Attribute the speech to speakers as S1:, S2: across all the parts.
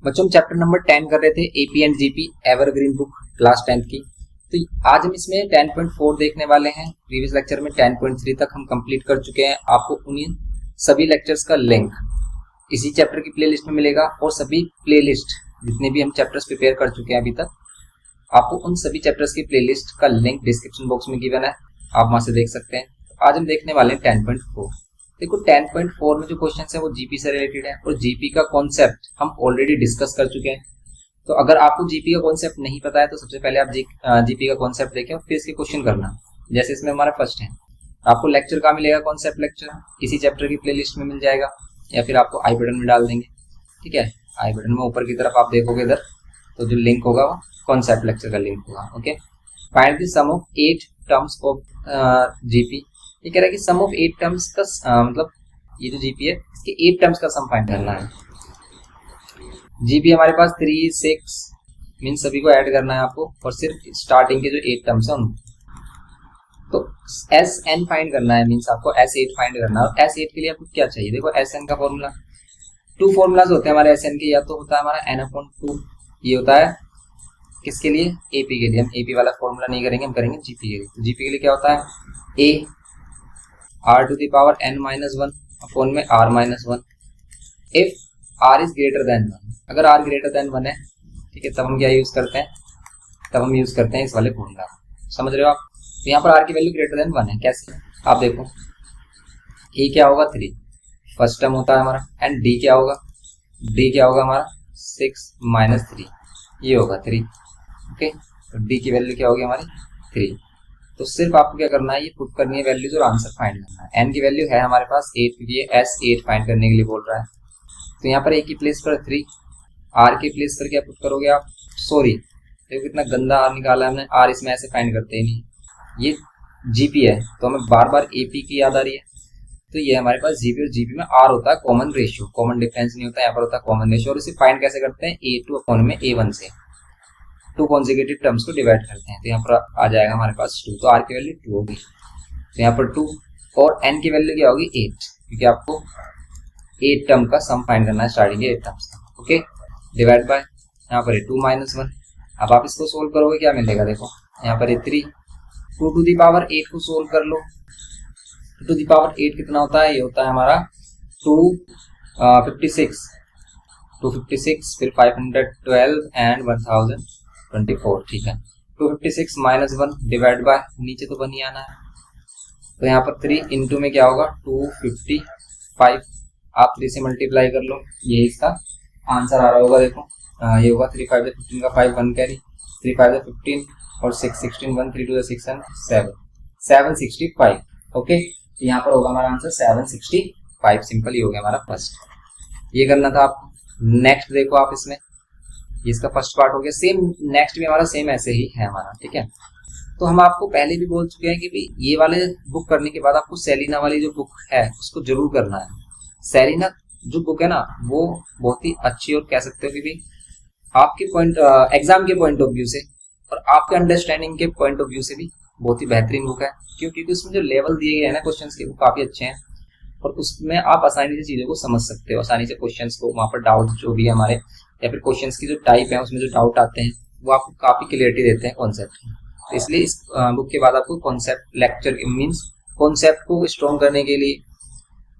S1: बच्चों हम chapter number 10 कर रहे थे AP and GP evergreen book class 10th की। तो आज हम इसमें 10.4 देखने वाले हैं। प्रीवियस लेक्चर में 10.3 तक हम कंप्लीट कर चुके हैं। आपको उन्हीं सभी लेक्चर्स का लिंक इसी चैप्टर की प्लेलिस्ट में मिलेगा और सभी प्लेलिस्ट जितने भी हम चैप्टर्स प्रिपेयर कर चुके हैं अभी तक, आपको उन सभी चैप्टर्स की प्लेलिस्ट का लिंक डिस्क्रिप्शन बॉक्स में गिवन है, आप वहां से देख सकते हैं। तो आज हम देखने वाले हैं 10.4। देखो 10.4 में जो क्वेश्चन है वो जीपी से रिलेटेड है और जीपी का कॉन्सेप्ट हम ऑलरेडी डिस्कस कर चुके हैं। तो अगर आपको जीपी का कॉन्सेप्ट नहीं पता है तो सबसे पहले आप जीपी का कॉन्सेप्ट देखें और फिर इसके क्वेश्चन करना। जैसे इसमें हमारा फर्स्ट है, आपको लेक्चर कहाँ मिलेगा, कॉन्सेप्ट लेक्चर इसी चैप्टर की प्लेलिस्ट में मिल जाएगा या फिर आपको आई बटन में डाल देंगे। ठीक है, आई बटन में ऊपर की तरफ आप देखोगे इधर तो जो लिंक होगा वो कॉन्सेप्ट लेक्चर का लिंक होगा। Okay, find the sum of 8 terms of GP. ये कह रहा है कि सम ऑफ 8 टर्म्स का मतलब ये जो जीपी है इसके 8 टर्म्स का सम फाइंड करना है। जीपी हमारे पास 3, 6 मीन सभी को ऐड करना है आपको और सिर्फ स्टार्टिंग के जो 8 टर्म्स है उनको। तो एस एन फाइंड करना है, मीन्स आपको एस 8 फाइंड करना है। और एस 8 के लिए आपको क्या चाहिए, देखो एस एन का फॉर्मूला 2 फॉर्मूलाज होते हैं हमारे एस एन के। या तो होता है हमारा n/2, ये होता है किसके लिए, एपी के लिए। हम एपी वाला फॉर्मूला नहीं करेंगे, हम करेंगे जीपी के लिए। तो जीपी के लिए क्या होता है, ए r to the power n-1 upon में r-1 if r is greater than 1। अगर r ग्रेटर देन 1 है, ठीक है, तब हम क्या यूज करते हैं, तब हम यूज करते हैं इस वाले फॉर्मूला। समझ रहे हो आप। तो यहाँ पर r की वैल्यू ग्रेटर देन 1 है, कैसे आप देखो, a क्या होगा 3 फर्स्ट टर्म होता है हमारा, एंड d क्या होगा, d क्या होगा हमारा 6 - 3, ये होगा 3। ओके, तो d की वैल्यू क्या होगी हमारी 3। तो सिर्फ आपको क्या करना है, ये पुट करनी है वैल्यूज और आंसर फाइंड करना है। n की वैल्यू है हमारे पास 8, क्योंकि ये S8 फाइंड करने के लिए बोल रहा है। तो यहाँ पर a की प्लेस पर 3, r की प्लेस पर क्या पुट करोगे आप, सॉरी देखो कितना गंदा r निकाला है हमने, r इसमें ऐसे फाइंड करते ही नहीं, ये जीपी है तो हमें बार बार एपी की याद आ रही है। तो ये हमारे पास जीपी और जीपी में r होता है कॉमन रेशियो, कॉमन डिफरेंस नहीं होता, यहाँ पर होता है कॉमन रेशियो। और इसे फाइंड कैसे करते हैं, a2 अपॉन में a1 से 2 कॉन्जिक्यूटिव टर्म्स को डिवाइड करते हैं। तो यहाँ पर आ जाएगा हमारे पास 2, तो r की वैल्यू 2 होगी, तो यहाँ पर 2 और n की वैल्यू क्या होगी 8, क्योंकि आपको 8 टर्म का सम फाइंड करना है, स्टार्टिंग के 8 टर्म्स का। ओके, डिवाइड बाय यहाँ पर 2 - 1। अब आप इसको सोल्व करोगे क्या मिलेगा, देखो यहाँ पर 3, 2 to the power 8 को सोल्व कर लो। 2 to the power 8 कितना होता है, ये होता है हमारा 256, 256 फिर 512 एंड 1024। ठीक है, 256 - 1 डिवाइड बाय, नीचे तो 1 ही आना है, तो यहाँ पर 3 इंटू में क्या होगा 255, आप 3 से मल्टीप्लाई कर लो, ये इसका आंसर आ रहा होगा। देखो ये होगा 3 5 15 का 5 1 कैरी, 3 5 15 और 6 16 1 3 2 6 and 7 765। ओके, तो यहाँ पर होगा हमारा आंसर 765। सिंपल ही हो गया हमारा फर्स्ट, ये करना था आपको। नेक्स्ट देखो आप, इसमें इसका फर्स्ट पार्ट हो गया, सेम नेक्स्ट भी हमारा सेम ऐसे ही है हमारा। ठीक है, तो हम आपको पहले भी बोल चुके हैं कि भाई ये वाले बुक करने के बाद आपको सेलिना वाली जो बुक है उसको जरूर करना है। सेलिना जो बुक है ना वो बहुत ही अच्छी, और कह सकते हो कि भाई आपके पॉइंट एग्जाम के पॉइंट ऑफ व्यू से और आपके अंडरस्टैंडिंग के पॉइंट ऑफ व्यू से भी बहुत ही बेहतरीन बुक है। क्यों, क्योंकि उसमें जो लेवल दिए गए हैं ना क्वेश्चंस के वो काफी अच्छे हैं और उसमें आप आसानी से चीजों को समझ सकते हो, आसानी से क्वेश्चंस को, वहां पर डाउट जो भी है हमारे या फिर क्वेश्चंस की जो टाइप है उसमें जो डाउट आते हैं वो आपको काफी क्लियरिटी देते हैं कॉन्सेप्ट की। तो इसलिए इस बुक के बाद आपको कॉन्सेप्ट लेक्चर मीन्स कॉन्सेप्ट को स्ट्रॉन्ग करने के लिए,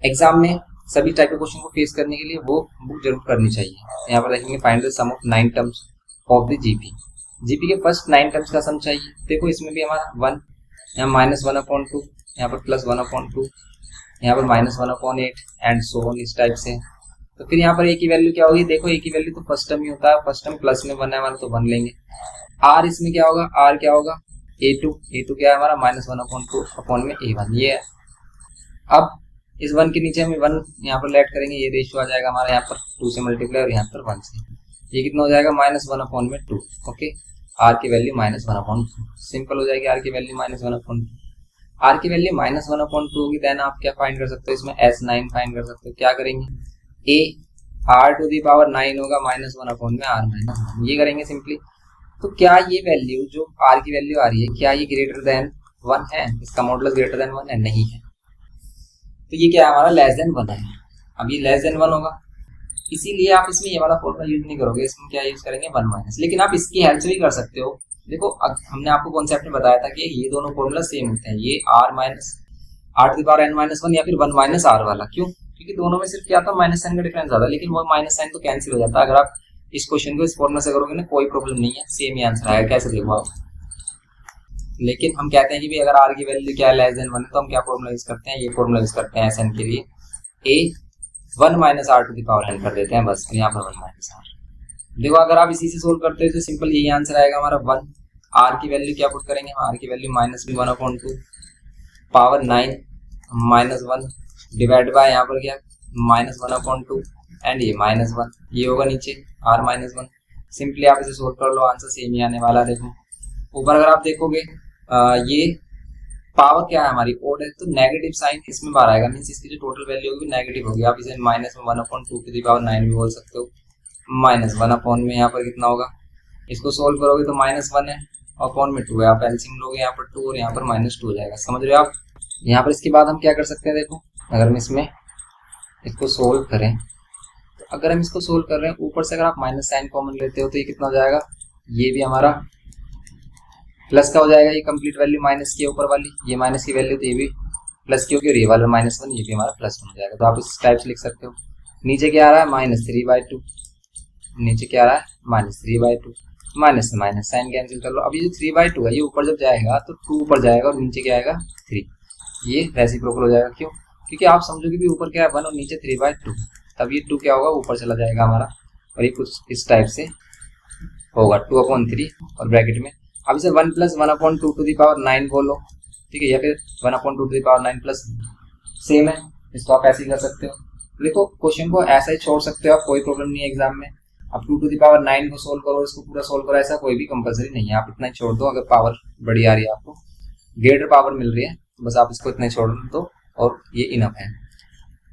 S1: एग्जाम में सभी टाइप के क्वेश्चन को फेस करने के लिए वो बुक जरूर करनी चाहिए। यहाँ पर देखेंगे find the sum of 9 terms of the GP. GP के फर्स्ट 9 टर्म्स का सम चाहिए। देखो इसमें भी हमारा 1, यहाँ -1/2, यहाँ पर +1/2, यहाँ पर -1/8 एंड सो ऑन, इस टाइप से। तो फिर यहाँ पर a की वैल्यू क्या होगी, देखो a की वैल्यू तो फर्स्ट टर्म ही होता है, फर्स्ट टर्म प्लस में 1 है हमारा तो 1 लेंगे। r इसमें क्या होगा, r क्या होगा a2 क्या है हमारा -1/2 अपॉन में a1, ये है। अब इस 1 के नीचे हम 1 यहाँ पर लेट करेंगे, ये रेशियो आ जाएगा हमारा यहाँ पर 2 से मल्टीप्लाई और यहाँ पर 1 से, ये कितना हो जाएगा -1/2। ओके, r की वैल्यू -1/2 सिंपल हो जाएगी, r की वैल्यू -1/2। r की वैल्यू -1/2 होगी, देन आप क्या फाइंड कर सकते हो, इसमें S9 फाइंड कर सकते हो। क्या करेंगे, a r to the power 9 होगा -1/r-1, ये करेंगे सिंपली। तो क्या ये वैल्यू जो r की वैल्यू आ रही है, क्या ये ग्रेटर देन 1 है, इसका मॉडुलस ग्रेटर देन 1 है, नहीं है। तो ये क्या है हमारा लेस देन 1 है। अब ये लेस देन 1 होगा इसीलिए आप इसमें ये वाला फॉर्मूला यूज नहीं करोगे, इसमें क्या यूज करेंगे 1 माइनस। लेकिन आप इसकी हेल्प से भी कर सकते हो। देखो हमने आपको कॉन्सेप्ट में बताया था कि ये दोनों फॉर्मूला सेम होते हैं, ये r माइनस r⁻n-1 या फिर 1 माइनस r वाला। क्यों? क्योंकि दोनों में सिर्फ क्या था, माइनस साइन का डिफरेंस आता है, लेकिन वो माइनस साइन तो कैंसिल हो जाता है। अगर आप इस क्वेश्चन को इस फॉर्मूला से करोगे ना, कोई प्रॉब्लम नहीं है, सेम ही आंसर आएगा। कैसे देखो आप, लेकिन हम कहते हैं कि भाई अगर r की वैल्यू क्या है लेस देन 1, तो हम क्या फॉर्मूला यूज करते हैं, ये फॉर्मूला यूज करते हैं Sn के लिए, a 1 माइनस r⁻n कर देते हैं बस, यहाँ पर 1 माइनस r। देखो अगर आप इसी से सोल्व करते हो तो सिंपल यही आंसर आएगा हमारा 1। r की वैल्यू क्या पुट करेंगे, r की value -1/2 power 9 minus 1 divide by यहाँ पर क्या -1/2 एंड ये -1, ये होगा नीचे r -1। सिंपली आप इसे सोल्व कर लो, आंसर सेम ही आने वाला। देखो ऊपर अगर आप देखोगे ये पावर क्या है हमारी, ओड है, तो नेगेटिव साइन इसमें बाहर आएगा, मींस इसकी जो टोटल वैल्यू होगी नेगेटिव होगी। आप इसे -1/2 भी बोल सकते हो, -1 में यहाँ पर कितना होगा, इसको सोल्व करोगे तो -1 है, अपॉन में 2 है, आप एलसीएम लोगे यहाँ पर 2 और यहाँ पर -2 हो जाएगा। समझ रहे हो आप? यहाँ पर इसके बाद हम क्या कर सकते हैं, देखो अगर हम इसमें इसको सोल्व करें, तो अगर हम इसको सोल्व कर रहे हैं ऊपर से अगर आप माइनस साइन कॉमन लेते हो तो ये कितना हो जाएगा, ये भी हमारा प्लस का हो जाएगा। ये कंप्लीट वैल्यू माइनस की ऊपर वाली, ये माइनस की वैल्यू तो ये भी प्लस की होगी, और ये वाला -1 ये भी हमारा +1 हो जाएगा। तो आप इस टाइप से लिख सकते हो। नीचे क्या आ रहा है, -3/2, नीचे क्या आ रहा है -3/2, माइनस से माइनस साइन कैंसिल कर लो। अब ये जो 3/2 है ये ऊपर जब जाएगा तो 2 ऊपर जाएगा और नीचे क्या आएगा 3, ये रेसिप्रोकल हो जाएगा। क्यों? क्योंकि आप समझोगे भी ऊपर क्या है 1 और नीचे 3/2, तब ये 2 क्या होगा ऊपर चला जाएगा हमारा, और ये कुछ इस टाइप से होगा 2/3 और ब्रैकेट में। अब इसे 1 + 1/2 बोलो, ठीक है, या फिर 1/2 प्लस सेम है, इसको आप ऐसे ही कर सकते हो। देखो क्वेश्चन को ऐसा ही छोड़ सकते हो आप, कोई प्रॉब्लम नहीं है एग्जाम में। अब 2⁹ को सोल्व करो, इसको पूरा सोल्व करो, ऐसा कोई भी कंपलसरी नहीं है, आप इतना ही छोड़ दो। अगर पावर बड़ी आ रही है, आपको ग्रेटर पावर मिल रही है, तो बस आप इसको इतना ही छोड़ दो और ये इनफ है।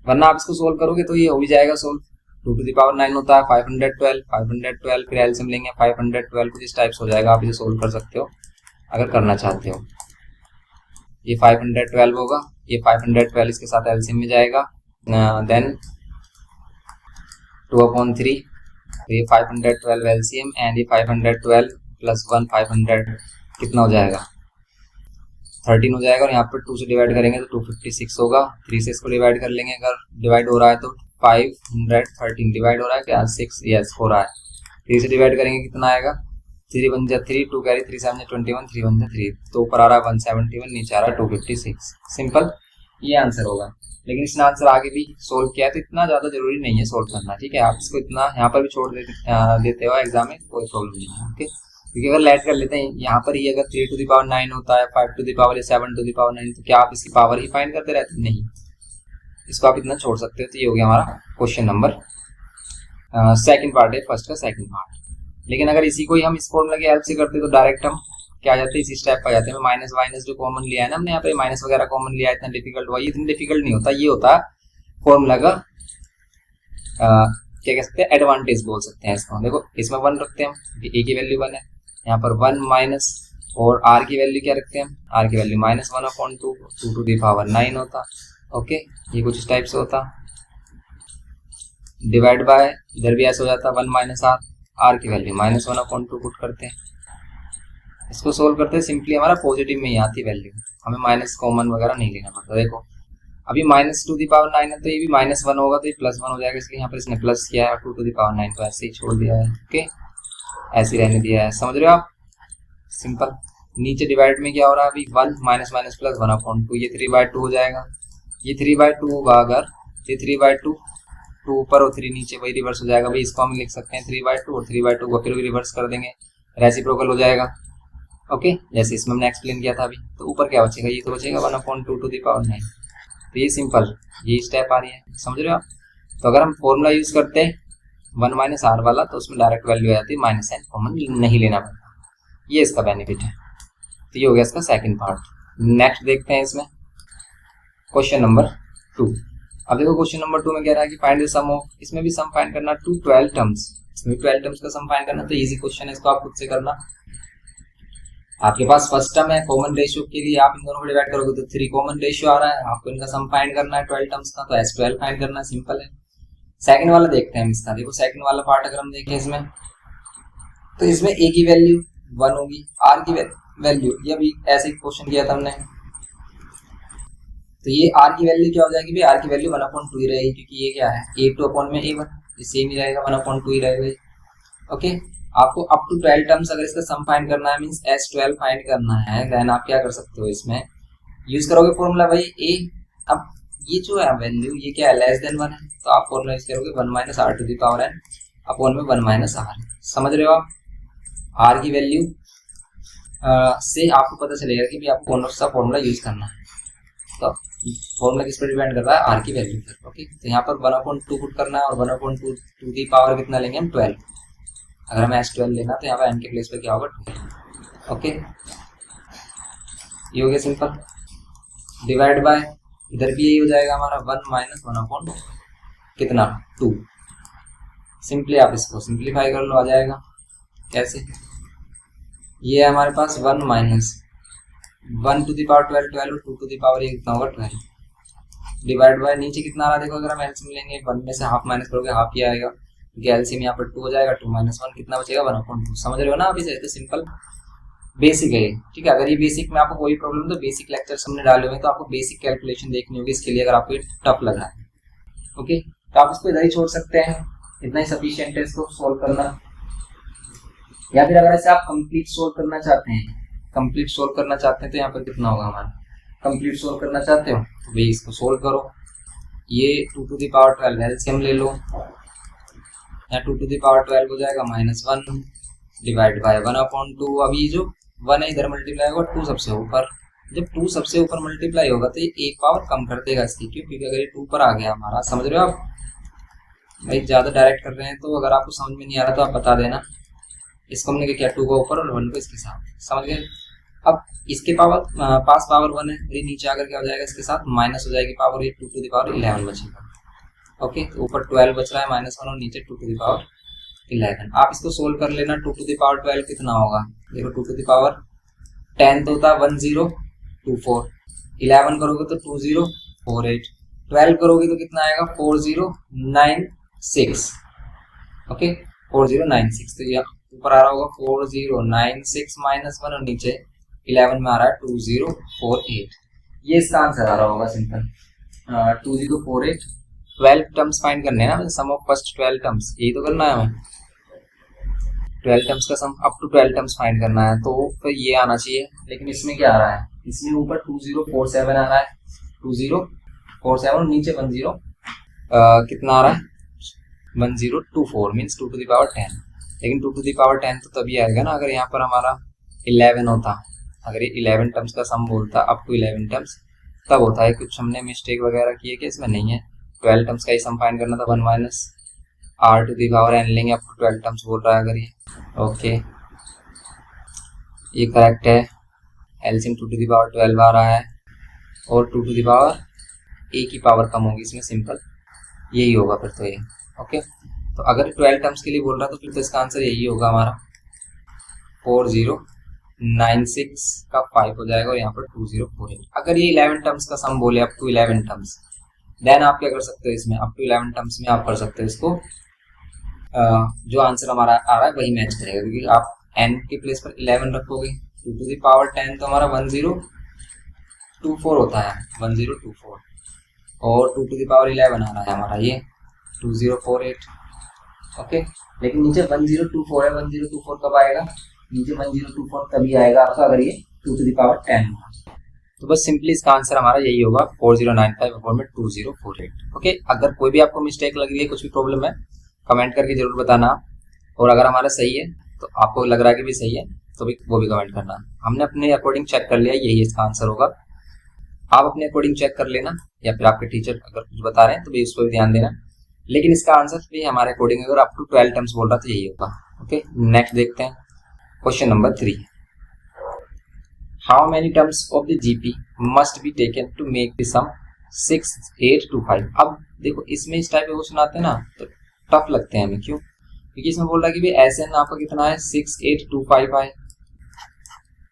S1: वरना आप इसको सोल्व करोगे तो ये हो भी जाएगा सोल्व। 2⁹ होता है 512 फिर एलसीएम लेंगे 512 कुछ इस टाइप से हो जाएगा। आप इसे सोल्व कर सकते हो अगर करना चाहते हो। ये 512 होगा, ये 512 इसके साथ एलसीएम में जाएगा, देन 2/3, ये 512 एलसीएम एंड ये 512 प्लस 1 500 कितना हो जाएगा 13 हो जाएगा, और यहाँ पर 2 से डिवाइड करेंगे तो 256 होगा। 3 से इसको डिवाइड कर लेंगे, अगर डिवाइड हो रहा है तो 513 डिवाइड हो रहा है क्या 6, यस हो रहा है। 3 से डिवाइड करेंगे कितना आएगा 3 × 1 = 3, 2 कैरी 3 × 7 = 21, 3 × 1 = 3, तो ऊपर आ रहा है 171, नीचे आ रहा है 256। सिंपल ये आंसर होगा। लेकिन इसने आंसर आगे भी सोल्व किया है, तो इतना ज़्यादा जरूरी नहीं है सोल्व करना, ठीक है। आप इसको इतना यहाँ पर भी छोड़ देते हो एग्जाम में, कोई प्रॉब्लम नहीं है, ओके। क्योंकि अगर लेट कर लेते हैं यहाँ पर ही, अगर 3⁹ होता है 5⁹ या 7⁹, तो क्या आप इसकी पावर ही फाइंड करते रहते? नहीं, इसको आप इतना छोड़ सकते हो। तो ये हो गया हमारा क्वेश्चन नंबर सेकंड पार्ट है, फर्स्ट का सेकंड पार्ट। लेकिन अगर इसी को ही हम इस फॉर्मूला की हेल्प से करते तो डायरेक्ट हम क्या आ जाते हैं, इसी स्टेप पर आ जाते हैं। माइनस माइनस जो कॉमन लिया है ना हमने यहाँ पे, माइनस वगैरह कॉमन लिया है, इतना डिफिकल्ट हुआ, ये इतना डिफिकल्ट नहीं होता, ये होता है फॉर्मूला का क्या कह सकते हैं एडवांटेज बोल सकते हैं इसको। देखो इसमें 1 रखते हैं हम, ए की वैल्यू 1 है, यहाँ पर 1 माइनस, और आर की वैल्यू क्या रखते हैं हम, आर की वैल्यू -1/2, 2⁹ होता, ओके। ये कुछ इस टाइप से होता, डिवाइड बाय इधर भी ऐसा हो जाता 1 माइनस आर की वैल्यू -1/2 पुट करते हैं, इसको सोल्व करते हैं। सिंपली हमारा पॉजिटिव में ही आती वैल्यू, हमें माइनस कॉमन वगैरह नहीं लेना पड़ता। देखो अभी -2⁹ है तो ये भी -1 होगा, तो ये +1 हो जाएगा, इसलिए यहाँ पर इसने प्लस किया है, 2⁹ को ऐसे ही छोड़ दिया है, ओके, ऐसे ही रहने दिया है। समझ रहे हो आप? सिंपल। नीचे डिवाइड में क्या हो रहा है अभी 1 माइनस माइनस प्लस 1/2, ये 3/2 हो जाएगा, ये 3/2 होगा, अगर ये 3/2 2 ऊपर और 3 नीचे, वही रिवर्स हो जाएगा। भाई इसको हम लिख सकते हैं 3/2 और 3/2 को फिर भी रिवर्स कर देंगे, रेसिप्रोकल हो जाएगा, ओके। जैसे इसमें हमने एक्सप्लेन किया था अभी, तो ऊपर क्या बचेगा, ये तो बचेगा 1/2⁹ तो ये सिंपल ये स्टेप आ रही है, समझ रहे हो आप? तो अगर हम फॉर्मूला यूज करते हैं 1 माइनस आर वाला, तो उसमें डायरेक्ट वैल्यू आ जाती है, माइनस साइन कॉमन नहीं लेना पड़ता, ये इसका बेनिफिट है। तो ये हो गया इसका सेकंड पार्ट। नेक्स्ट देखते हैं इसमें क्वेश्चन नंबर 2। अब देखो क्वेश्चन नंबर 2 में कह रहा है कि फाइंड द सम ऑफ, इसमें भी सम फाइंड करना 12 टर्म्स, इसमें 12 टर्म्स का सम फाइंड करना, तो इजी क्वेश्चन है, इसको आप खुद से करना। आपके पास फर्स्ट टर्म है, कॉमन रेशियो के लिए आप इन दोनों को डिवाइड करोगे तो 3 कॉमन रेशियो आ रहा है, आपको इनका सम फाइंड करना है 12 टर्म्स का, तो S12 फाइंड करना सिंपल है। सेकंड वाला देखते हैं हम इसका। देखो सेकंड वाला पार्ट अगर हम देखें इसमें, तो इसमें ए की वैल्यू 1 होगी, आर की वैल्यू, ये अभी ऐसे ही क्वेश्चन किया था हमने, तो ये आर की वैल्यू क्या हो जाएगी भाई, आर की वैल्यू 1/2 ही रहेगी, क्योंकि ये क्या है a2 अपॉन में a1, ये सेम ही रहेगा, 1/2 ही रहेगा। ओके, आपको अप टू 12 टर्म्स अगर इसका सम फाइंड करना है, मींस S12 फाइंड करना है, देन आप क्या कर सकते हो, इसमें यूज करोगे फॉर्मूला भाई a। अब ये जो है वैल्यू, ये क्या है, लेस देन 1 है, तो आप फॉर्मूला यूज करोगे 1 - r to the power n upon में 1 - r। समझ रहे हो आप, r की वैल्यू से आपको पता चलेगा कि भी आपको कौन सा फॉर्मूला यूज करना है। तो फॉर्मूला किस पर डिपेंड कर रहा है, आर की वैल्यू पर। ओके, तो यहाँ पर 1/2 पुट करना है, और 1/2 टू दी पावर कितना लेंगे हम, 12। अगर हमें S12 लेना तो यहाँ पर n के प्लेस पे क्या होगा, 12। ओके, ये हो गया सिंपल। डिवाइड बाय, इधर भी यही हो जाएगा हमारा 1 - 1/, कितना, 2। सिंपली आप इसको सिंप्लीफाई कर लो, आ जाएगा कैसे, ये है हमारे पास 1 - 1 टू द पावर 12, 12 और 2 टू द पावर ये कितना होगा, 12। डिवाइड बाय, नीचे कितना आ रहा है देखो, अगर हम एलसीएम लेंगे 1 में से हाफ माइनस करोगे, हाफ ही आएगा, क्योंकि एलसीएम यहाँ पर 2 हो जाएगा, 2 - 1 कितना बचेगा, 1/2। समझ रहे हो ना अभी से, तो सिंपल बेसिक है, ठीक है। अगर ये बेसिक में आपको कोई प्रॉब्लम, तो बेसिक लेक्चर्स हमने डाले हुए हैं, तो आपको बेसिक कैलकुलेशन देखनी होगी इसके लिए, अगर आपको ये टफ लग रहा है। ओके, तो आप इसको इधर ही छोड़ सकते हैं, इतना ही सफिशिएंट है इसको सोल्व करना। या फिर अगर ऐसे आप कंप्लीट सोल्व करना चाहते हैं, कंप्लीट सोल्व करना चाहते हैं, तो यहाँ पर कितना होगा हमारा, कंप्लीट सोल्व करना चाहते हो तो भाई इसको सोल्व करो, ये 2 टू द पावर 12 एलसीएम ले लो, यहाँ 2 टू द पावर 12 हो जाएगा -1 डिवाइड बाय 1/2। अभी जो 1 है इधर मल्टीप्लाई होगा 2 सबसे ऊपर, जब 2 सबसे ऊपर मल्टीप्लाई होगा तो ये एक पावर कम कर देगा इसकी, क्यों, क्योंकि अगर ये 2 पर आ गया हमारा, समझ रहे हो आप भाई, ज्यादा डायरेक्ट कर रहे हैं, तो अगर आपको समझ में नहीं आ रहा तो आप बता देना। इसको हमने क्या किया, 2 को ऊपर और 1 को इसके साथ, समझ गए। अब इसके पावर पास पावर 1 है, ये नीचे आकर क्या हो जाएगा, इसके साथ माइनस हो जाएगी पावर, ये 2 टू द पावर 11 बचेगा। ओके, तो ऊपर 12 बच रहा है -1, और नीचे 2 टू द पावर 11। आप इसको सोल्व कर लेना, 2 टू द पावर 12 कितना होगा, देखो 2 टू द पावर 10 तो होता है 1024, 11 करोगे तो 2048, 12 करोगे तो कितना आएगा, 4096। ओके, 4096, तो ये ऊपर आ रहा होगा 4096 -1, और नीचे 11 में आ रहा है 2048। ये इसका आंसर आ रहा होगा सिंपल, 2048। 12 टर्म्स फाइंड करने हैं ना, सम ऑफ फर्स्ट 12 टर्म्स, यही तो करना है हमें, 12 टर्म्स का sum up to 12 terms find करना है, तो फिर ये आना चाहिए। लेकिन इसमें क्या आ रहा है, इसमें ऊपर 2047 आ रहा है, 2047, नीचे 10 कितना आ रहा है, 1024, मीन्स 2 टू द पावर 10। लेकिन 2 टू द पावर 10 तो तभी आएगा ना अगर यहाँ पर हमारा 11 होता, अगर ये 11 टर्म्स का सम बोलता अप टू 11 टर्म्स, तब होता है। कुछ हमने मिस्टेक वगैरह की है कि इसमें नहीं है, 12 टर्म्स का ही सम फाइंड करना था, 1 - r to the power n लेंगे, अप टू 12 टर्म्स बोल रहा है अगर ये। ओके, ये करेक्ट है, एलसीएम 2 टू द पावर 12 आ रहा है, और 2 टू द पावर a की पावर कम होगी इसमें, सिंपल यही होगा फिर तो ये। ओके, तो अगर 12 टर्म्स के लिए बोल रहा तो फिर तो इसका आंसर यही होगा हमारा, 4096 का 5 हो जाएगा, और यहाँ पर 2048। अगर ये 11 टर्म्स का सम बोले अप टू 11 टर्म्स, देन आप क्या कर सकते हो, इसमें अप टू 11 टर्म्स में आप कर सकते हो इसको, जो आंसर हमारा आ रहा है वही मैच करेगा, क्योंकि आप n के प्लेस पर 11 रखोगे, 2 टू द पावर 10 तो हमारा 1024 होता है, 1024, और 2 टू द पावर 11 आ रहा है हमारा ये 2048। ओके, लेकिन नीचे 1024 है, 1024 कब आएगा, नीचे 1024 तभी आएगा आपका अगर ये 2 टू द पावर 10 होगा। तो बस सिंपली इसका आंसर हमारा यही होगा, 4095/2048। ओके, अगर कोई भी आपको मिस्टेक लग रही है, कुछ भी प्रॉब्लम है, कमेंट करके जरूर बताना, और अगर हमारा सही है तो आपको लग रहा है कि भी सही है तो भी वो भी कमेंट करना। हमने अपने अकॉर्डिंग चेक कर लिया, यही इसका आंसर होगा। आप अपने अकॉर्डिंग चेक कर लेना, या फिर आपके टीचर अगर कुछ बता रहे हैं तो भी उस पर भी ध्यान देना, लेकिन इसका आंसर भी हमारे अकॉर्डिंग अगर अप टू 12 टर्म्स बोल रहा तो यही होगा। ओके, नेक्स्ट देखते हैं question number 3। How many terms of the GP must be taken to make the sum 6825। अब देखो इसमें इस टाइप के क्वेश्चन आते हैं ना तो टफ लगते हैं हमें, क्यों, क्योंकि इसमें बोल रहा है कि भाई एस एन आपका कितना है, 6825 है।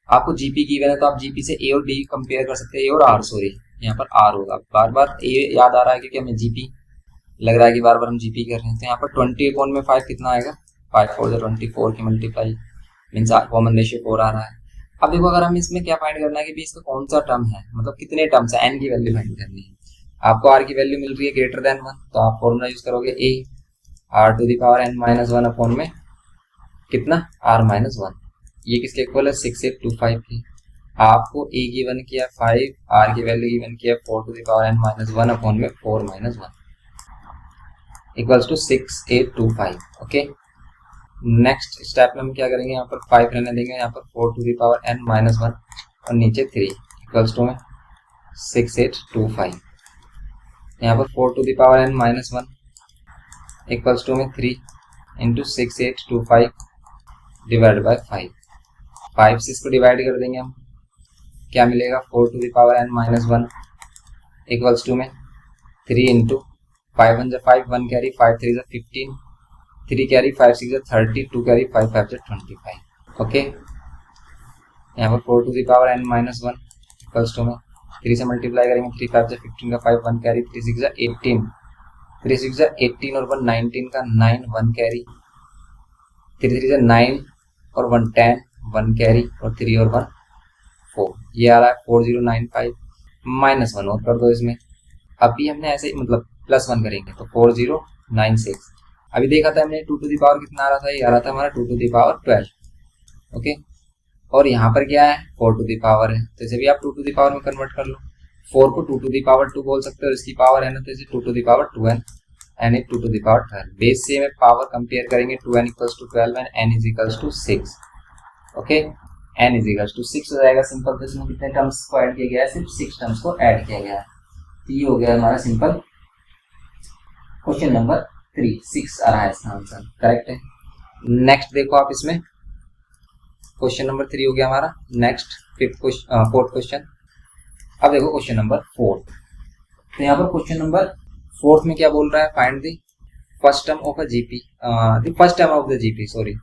S1: आपको जीपी गिवन है तो आप जीपी से ए और डी कंपेयर कर सकते हैं, ए और आर, सॉरी यहाँ पर आर होगा, बार बार ए याद आ रहा है क्योंकि हमें जीपी लग रहा है कि बार बार हम जीपी कर रहे हैं। तो यहाँ पर 20/5 कितना आएगा, 5 4 24 की मल्टीप्लाई मीन्स कॉमन रेशियो 4 आ रहा है। अब देखो अगर हम इसमें क्या फाइंड करना है कि भी इसका कौन सा टर्म है, मतलब कितने टर्म्स है, एन की वैल्यू फाइंड करनी है। आपको आर की वैल्यू मिल रही है ग्रेटर देन 1, तो आप फॉर्मूला यूज करोगे A R to the power n minus 1 upon में कितना r माइनस 1। ये किसके इक्वल है, 6825 की। आपको a गिवन किया 5, r की वैल्यू गिवन किया 4 to the power n minus 1 upon में 4 minus 1 equals to 6825। Okay, next step में हम क्या करेंगे, यहाँ पर 5 रहने देंगे, यहाँ पर 4 to the power n minus 1 और नीचे 3 इक्वल्स टू में 6825। यहाँ पर 4 to the power n minus 1 equals to में 3 इंटू 6825 डिवाइड बाय 5। 5 से इसको डिवाइड कर देंगे हम, क्या मिलेगा, 4 to the power n minus 1 equals to में 3 into 5 1 5 1 carry 5 3 15 3 carry 5 6 30 2 carry 5 5 25। Okay, यहाँ पर 4 to the power n minus 1 equals to में 3 से मल्टीप्लाई करेंगे, 3 5 15 का 5 1 कैरी 3 6 18 3 6 18 और 1 19 का 9 1 कैरी 3 3 9 और 1 10 1 कैरी और 3 और 1 4। ये आ रहा है 4095 माइनस 1 और कर दो इसमें। अभी हमने ऐसे मतलब प्लस 1 करेंगे तो 4096। अभी देखा था हमने 2 टू द पावर कितना आ रहा था, ये आ रहा था हमारा 2 टू द पावर 12। ओके, और यहाँ पर क्या है, 4 टू द पावर है, तो इसे भी आप 2 टू द पावर में कन्वर्ट कर लो। 4 को 2 टू द पावर 2 बोल सकते हो, इसकी पावर है ना, तो इसे 2 to the power 2n and 2 to the power 12। Base से में पावर कंपेयर करेंगे, 2n equals to 12 and n is equals to 6। Okay, n is equals to 6 हो जाएगा सिंपल। तो इसमें कितने टर्म्स को ऐड किया गया है, सिर्फ 6 टर्म्स को ऐड किया गया है। तो ये हो गया हमारा सिंपल क्वेश्चन नंबर 3, 6 आ रहा है इसका आंसर, करेक्ट है। नेक्स्ट देखो आप, इसमें क्वेश्चन नंबर 3 हो गया हमारा। Next fourth question. अब देखो क्वेश्चन नंबर 4। तो यहाँ पर क्वेश्चन नंबर 4 में क्या बोल रहा है, find the first term of a GP, the first term of the GP, sorry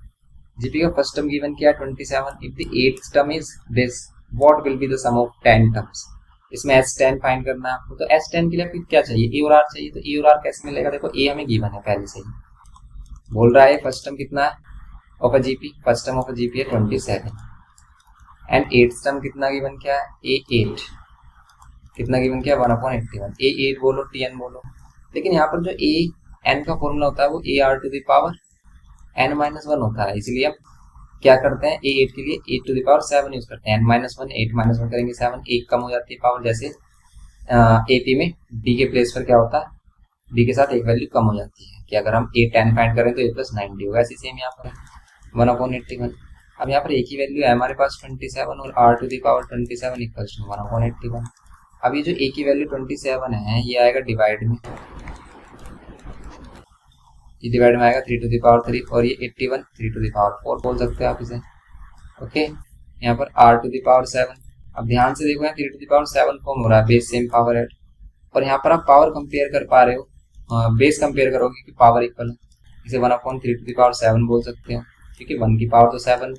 S1: GP का फर्स्ट टर्म गिवन किया 27। If the eighth term is this, what will be the sum of 10 terms. इसमें S10 find करना है आपको। तो S10 के लिए आपको क्या चाहिए, ए और आर चाहिए। तो ए और आर कैसे मिलेगा, देखो ए हमें गिवन है पहले से ही, बोल रहा है फर्स्ट टर्म कितना है of a GP, first term of a GP है 27 एंड एथ टर्म कितना गिवन किया है, A8 कितना गिवन किया 1/81। A8 बोलो Tn बोलो, लेकिन यहाँ पर जो an का फॉर्मूला होता है वो AR to the power n minus 1 होता है, इसलिए आप क्या करते हैं, A8 के लिए 8 टू द पावर 7 यूज करते हैं, n माइनस 1 8 माइनस 1 करेंगे 7, 1 कम हो जाती है पावर। जैसे AP में D के प्लेस पर क्या होता है, D के साथ एक वैल्यू कम हो जाती है, कि अगर हम A10 फाइंड करें तो A प्लस 90 होगा, ऐसे सेम यहाँ पर 1/81। अब यहाँ पर एक ही वैल्यू है हमारे पास 27 और R to the power 27 equals to 1/81। अब ये जो A की वैल्यू 27 है, ये आएगा डिवाइड में, ये डिवाइड में आएगा 3 टू द पावर 3 और ये 81 3 टू द पावर 4 बोल सकते हो आप इसे। ओके, यहाँ पर R टू द पावर 7। अब ध्यान से देखो, यहाँ 3 टू द पावर 7 फॉर्म हो रहा है, बेस सेम पावर है, और यहाँ पर आप पावर कंपेयर कर पा रहे हो, बेस कंपेयर करोगे कि पावर इक्वल है, इसे 1/3 टू द पावर 7 बोल सकते हो, क्योंकि 1 की पावर तो 7,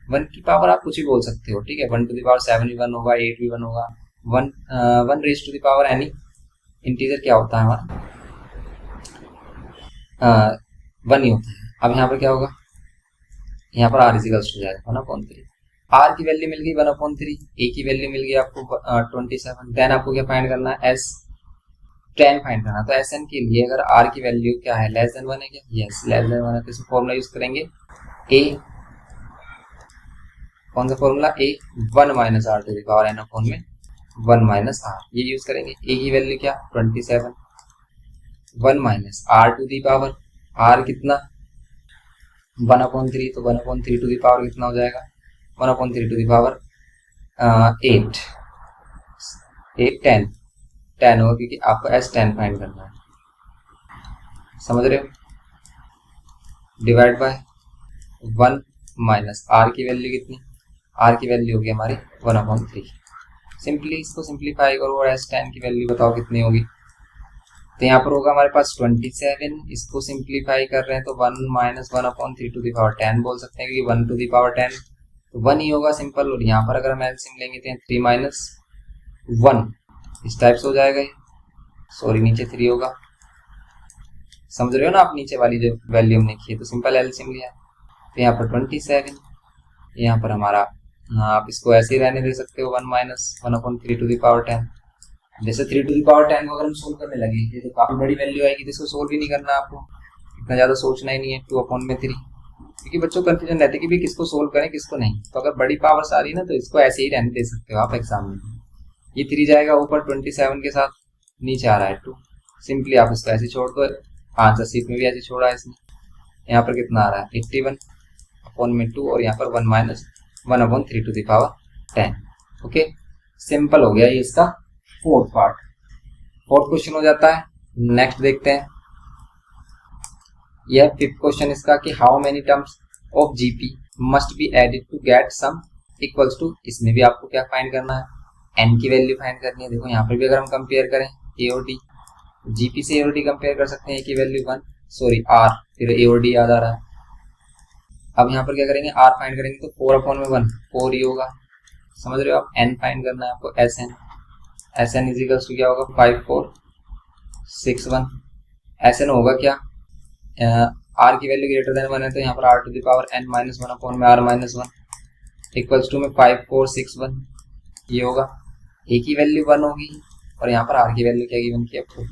S1: 1 की पावर आप कुछ भी बोल सकते हो, ठीक है। 1 टू द पावर 7 भी 1 होगा, 8 भी 1 होगा, 1 raise to the power any integer क्या होता है हमारा 1 ही होता है। अब यहाँ पर क्या होगा, यहाँ पर R इक्वल्स टू जाएगा 1/3। R की वैल्यू मिल गई 1/3, A की वैल्यू मिल गई आपको 27। देन आपको क्या फाइंड करना है, S10 फाइंड करना। तो Sn के लिए अगर R की वैल्यू क्या है, लेस देन 1 है क्या, यस लेस देन 1 है, तो इसमें फॉर्मूला यूज करेंगे A, कौन सा formula, A 1 minus R to the power n upon में 1 माइनस R, ये यूज करेंगे। A की वैल्यू क्या 27, 1 minus R to the power, R कितना 1/3, तो 1/3 टू द पावर कितना हो जाएगा 1/3 टू द पावर 8 10 होगा, क्योंकि आपको S10 फाइंड करना है, समझ रहे हो। डिवाइड बाय 1 माइनस R की वैल्यू कितनी, R की वैल्यू होगी हमारी 1/3। सिंपली इसको सिंप्लीफाई करो और S10 की वैल्यू बताओ कितनी होगी। तो यहाँ पर होगा हमारे पास 27, इसको सिंप्लीफाई कर रहे हैं तो 1 माइनस 1/3 टू द पावर 10 बोल सकते हैं, क्योंकि 1 टू द पावर 10 तो 1 ही होगा सिंपल। और यहाँ पर अगर हम एलसीएम लेंगे तो 3 माइनस 1 इस टाइप से हो जाएगा, सॉरी नीचे 3 होगा समझ रहे हो ना आप, नीचे वाली जो वैल्यू हमने की है, तो सिंपल एलसीएम लिया। तो यहाँ पर 27, यहाँ पर हमारा, आप इसको ऐसे ही रहने दे सकते हो 1 - 1/3 टू द पावर 10। जैसे 3 टू द पावर 10 को अगर हम सोल्व करने लगे, ये तो काफी बड़ी वैल्यू आएगी, तो इसको सोल्व ही नहीं करना आपको, इतना ज्यादा सोचना ही नहीं है। 2/3, क्योंकि बच्चों को कंफ्यूजन रहती है कि भाई किसको सोल्व करें किसको नहीं। तो अगर बड़ी पावर्स आ रही है ना, तो इसको ऐसे ही रहने दे सकते हो आप एग्जाम में। ये 3 जाएगा ऊपर 27 के साथ, नीचे आ रहा है 2, सिंपली आप इसको ऐसे छोड़ दो। आंसर सीट में भी ऐसे छोड़ा है इसने। यहाँ पर कितना आ रहा है 81/2, और यहाँ पर 1 - 1/3 to the power 10। Okay, simple हो गया ये इसका फोर्थ पार्ट। फोर्थ क्वेश्चन हो जाता है। नेक्स्ट देखते हैं, यह फिफ्थ क्वेश्चन इसका कि how many terms of GP must be added to get sum equals to. इसमें भी आपको क्या फाइंड करना है, एन की वैल्यू फाइंड करनी है। देखो यहाँ पर भी अगर हम कंपेयर करें ए और डी, जीपी से ए और डी कंपेयर कर सकते हैं। ए की वैल्यू 1, सॉरी आर, फिर ए और डी याद आ रहा है। अब यहाँ पर क्या करेंगे, आर फाइंड करेंगे तो 4/1 4 ही होगा, समझ रहे हो आप। एन फाइंड करना है आपको, S N. S N is equals to क्या होगा 5461। एस एन होगा क्या, आर की वैल्यू ग्रेटर देन 1 है, तो यहाँ पर R to the power n - 1/r-1 equals to में 5461 ये होगा। ए की वैल्यू 1 होगी, और यहाँ पर आर की वैल्यू क्या गिवन की आपको,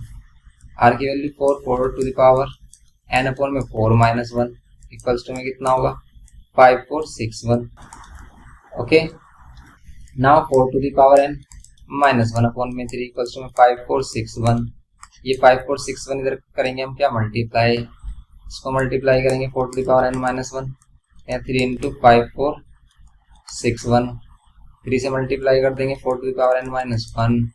S1: आर की value 4 to the power n/4 - 1 equals to में कितना होगा 5461। Okay, now 4 to the power n - 1/3 equals to में 5461। ये 5461 इधर करेंगे हम क्या, मल्टीप्लाई, इसको मल्टीप्लाई करेंगे 4 टू द पावर n - 1, या 3 × 5461, 3 से मल्टीप्लाई कर देंगे 4 टू द पावर n - 1।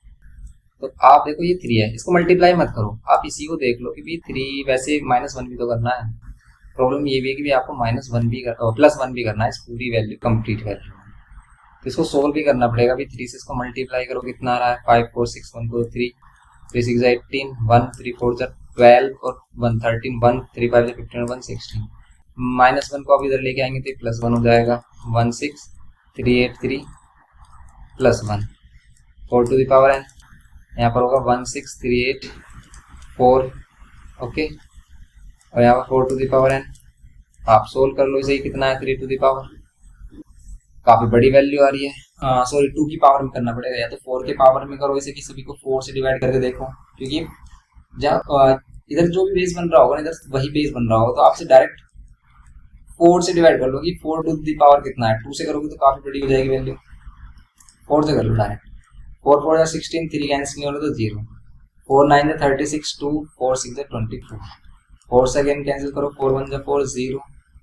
S1: तो आप देखो ये 3 है, इसको मल्टीप्लाई मत करो, आप इसी को देख लो कि भी 3, वैसे -1 भी तो करना है। प्रॉब्लम ये भी है कि भी आपको -1 भी +1 भी करना है इस पूरी वैल्यू, कंप्लीट वैल्यू। तो इसको सोल्व भी करना पड़ेगा। अभी 3 से इसको मल्टीप्लाई करो, कितना आ रहा है 5461 को 3 3 6 18, 1 3 4 12, और 1 13, 1 3 5 15, 1 16। -1 को आप इधर लेके आएंगे तो +1 हो जाएगा, 16383 +1, 4 टू द पावर n, यहाँ पर होगा 16384। ओके, और यहाँ पर 4 टू द पावर n, आप सोल्व कर लो इसे, कितना है 3 टू द पावर, काफी बड़ी वैल्यू आ रही है, सॉरी 2 की पावर में करना पड़ेगा, या तो 4 के पावर में करो इसे, कि सभी को 4 से डिवाइड करके देखो, क्योंकि जब इधर जो भी बेस बन रहा होगा ना, इधर वही बेस बन रहा होगा, तो आपसे डायरेक्ट 4 से डिवाइड कर लो कि 4 टू द पावर कितना है। 2 से करोगे तो काफी बड़ी हो जाएगी वैल्यू, 4 से कर लो डायरेक्ट। 4 4 जा 16, 3 कैंसिल नहीं हो रहा तो 0, 4 9 जा 36, 2 4 6 जा 24, 4 से अगेन कैंसिल करो, 4 1 जा 4 0,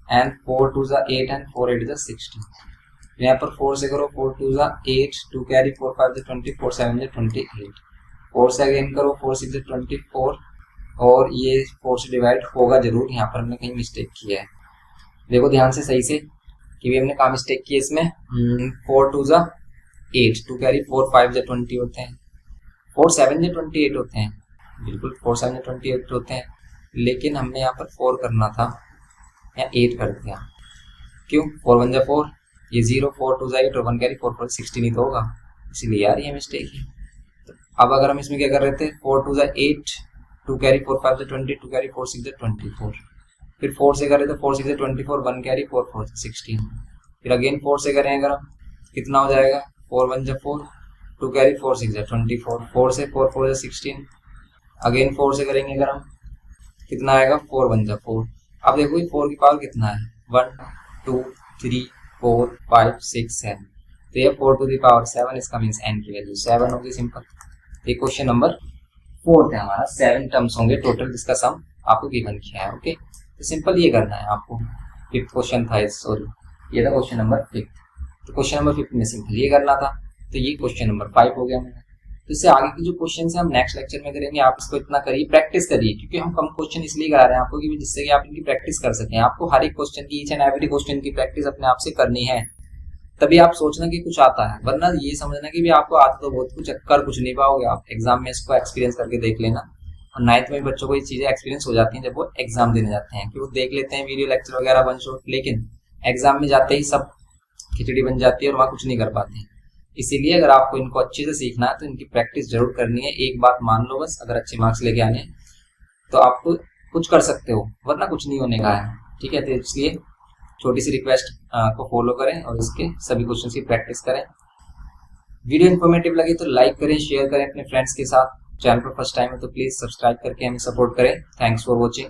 S1: एंड 4 2 जा 8, एंड 4 8 जा 16। यहाँ पर 4 से करो, 4 2 जा 8, 2 कैरी, 4 5 जा 20, 4 7 जा 28, 4 से अगेन करो, 4 6 जा 24, और ये 4 से डिवाइड होगा जरूर, यहाँ पर हमने कहीं मिस्टेक किया है। देखो ध्यान से सही से कि भी हमने कहाँ मिस्टेक की है इसमें। 4 2 जा 8, 2 कैरी, 4 5 जा 20 होते हैं, 4 7 जा 28 होते हैं, बिल्कुल 4 7 जा 28 होते हैं, लेकिन हमने यहाँ पर 4 करना था, यहाँ 8 कर दिया। क्यों, 4 1 जा 4, ये 0, 4 2 जा 8, और 1 कैरी 4 4 16 ही तो होगा, इसीलिए यार ये मिस्टेक है। तो अब अगर हम इसमें क्या कर रहे थे, 4 2 जा 8, 2 कैरी 4 5 जा 20, 2 कैरी 4 6 जा 24, फिर 4 से करें तो 4 6 जा 24, 1 कैरी 4 4 16, फिर अगेन 4 से करें अगर हम, कितना हो जाएगा 4 1 जा 4, 2 कैरी 4 6 जा 24, 4 से 4 4 जा 16, अगेन 4 से करेंगे अगर हम, कितना आएगा 4 1 जा 4। अब देखो ये 4 की पावर कितना है, 1 2 3 4 5 6 7, तो ये 4 टू द पावर 7, इसका मीन्स n की वैल्यू 7 होगी सिंपल। ये क्वेश्चन नंबर 4 है हमारा, 7 टर्म्स होंगे टोटल, जिसका सम आपको गिवन किया है। ओके, तो सिंपल ये करना है आपको। 5th क्वेश्चन था, सॉरी ये था क्वेश्चन नंबर 5th। तो क्वेश्चन नंबर 5 में सिंपल ये करना था, तो ये क्वेश्चन नंबर 5 हो गया मेरा। तो इससे आगे की जो क्वेश्चन है हम नेक्स्ट लेक्चर में करेंगे। आप इसको इतना करिए, प्रैक्टिस करिए, क्योंकि हम कम क्वेश्चन इसलिए करा रहे हैं आपको कि जिससे कि आप इनकी प्रैक्टिस कर सकें। आपको हर एक क्वेश्चन की, ईच एंड एवरी क्वेश्चन की प्रैक्टिस अपने आप से करनी है, तभी आप सोचना कि कुछ आता है, वरना ये समझना कि भी आपको आता तो बहुत कुछ, कर कुछ नहीं पाओगे आप। एग्जाम में इसको एक्सपीरियंस करके देख लेना। और 9th में बच्चों को ये चीजें एक्सपीरियंस हो जाती हैं जब वो एग्जाम देने जाते हैं, कि वो देख लेते हैं वीडियो लेक्चर वगैरह वन शॉट, लेकिन एग्जाम में जाते ही सब खिचड़ी बन जाती है और वहाँ कुछ नहीं कर पाते। इसीलिए अगर आपको इनको अच्छे से सीखना है तो इनकी प्रैक्टिस जरूर करनी है। एक बात मान लो बस, अगर अच्छे मार्क्स लेके आने तो आपको कुछ कर सकते हो, वरना कुछ नहीं होने का है। ठीक है, तो इसलिए छोटी सी रिक्वेस्ट को फॉलो करें और इसके सभी क्वेश्चन की प्रैक्टिस करें। वीडियो इन्फॉर्मेटिव लगे तो लाइक करें, शेयर करें अपने फ्रेंड्स के साथ। चैनल पर फर्स्ट टाइम है तो प्लीज सब्सक्राइब करके हमें सपोर्ट करें। Thanks for watching.